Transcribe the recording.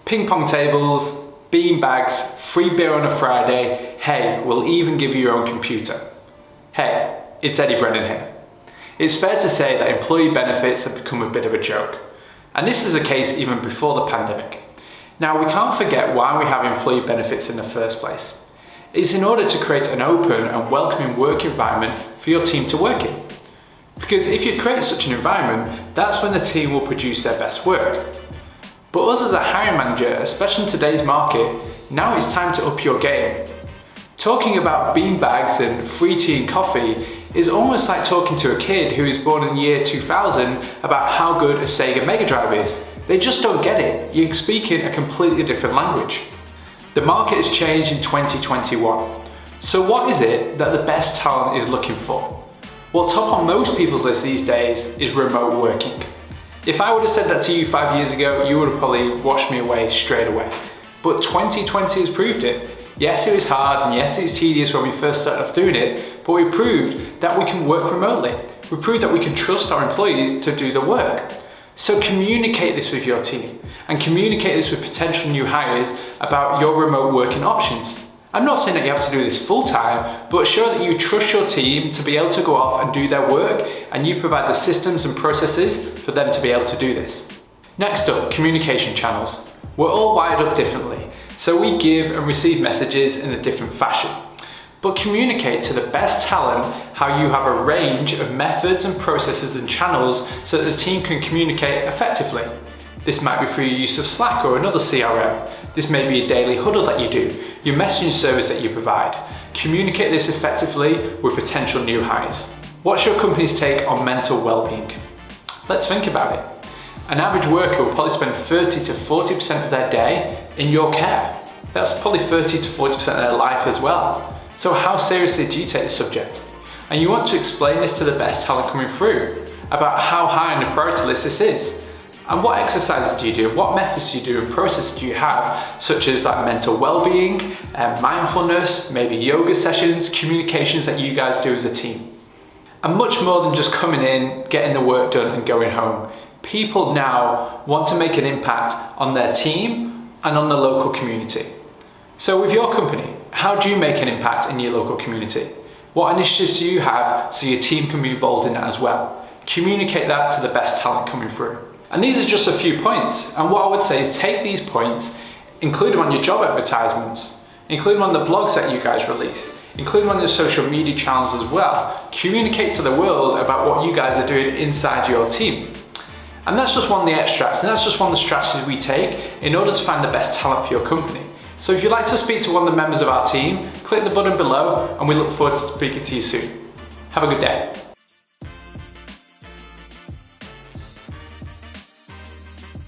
Ping pong tables, bean bags, free beer on a Friday, hey, we'll even give you your own computer. Hey, it's Eddie Brennan here. It's fair to say that employee benefits have become a bit of a joke. And this is the case even before the pandemic. Now, we can't forget why we have employee benefits in the first place. It's in order to create an open and welcoming work environment for your team to work in. Because if you create such an environment, that's when the team will produce their best work. But us as a hiring manager, especially in today's market, now it's time to up your game. Talking about bean bags and free tea and coffee is almost like talking to a kid who is born in the year 2000 about how good a Sega Mega Drive is. They just don't get it. You're speaking a completely different language. The market has changed in 2021. So what is it that the best talent is looking for? Well, top on most people's list these days is remote working. If I would have said that to you 5 years ago, you would have probably washed me away straight away. But 2020 has proved it. Yes, it was hard, and yes, it was tedious when we first started off doing it, but we proved that we can work remotely. We proved that we can trust our employees to do the work. So communicate this with your team, and communicate this with potential new hires about your remote working options. I'm not saying that you have to do this full time, but show that you trust your team to be able to go off and do their work, and you provide the systems and processes for them to be able to do this. Next up, communication channels. We're all wired up differently, so we give and receive messages in a different fashion. But communicate to the best talent how you have a range of methods and processes and channels so that the team can communicate effectively. This might be through your use of Slack or another CRM. This may be a daily huddle that you do, your messaging service that you provide. Communicate this effectively with potential new hires. What's your company's take on mental well-being? Let's think about it. An average worker will probably spend 30 to 40% of their day in your care. That's probably 30 to 40% of their life as well. So how seriously do you take the subject? And you want to explain this to the best talent coming through about how high on the priority list this is. And what exercises do you do? What methods do you do and processes do you have, such as like mental well-being, mindfulness, maybe yoga sessions, communications that you guys do as a team. And much more than just coming in, getting the work done and going home. People now want to make an impact on their team and on the local community. So with your company, how do you make an impact in your local community? What initiatives do you have so your team can be involved in that as well? Communicate that to the best talent coming through. And these are just a few points. And what I would say is take these points, include them on your job advertisements, include them on the blogs that you guys release, include them on your social media channels as well. Communicate to the world about what you guys are doing inside your team. And that's just one of the extracts, and that's just one of the strategies we take in order to find the best talent for your company. So if you'd like to speak to one of the members of our team, click the button below, and we look forward to speaking to you soon. Have a good day.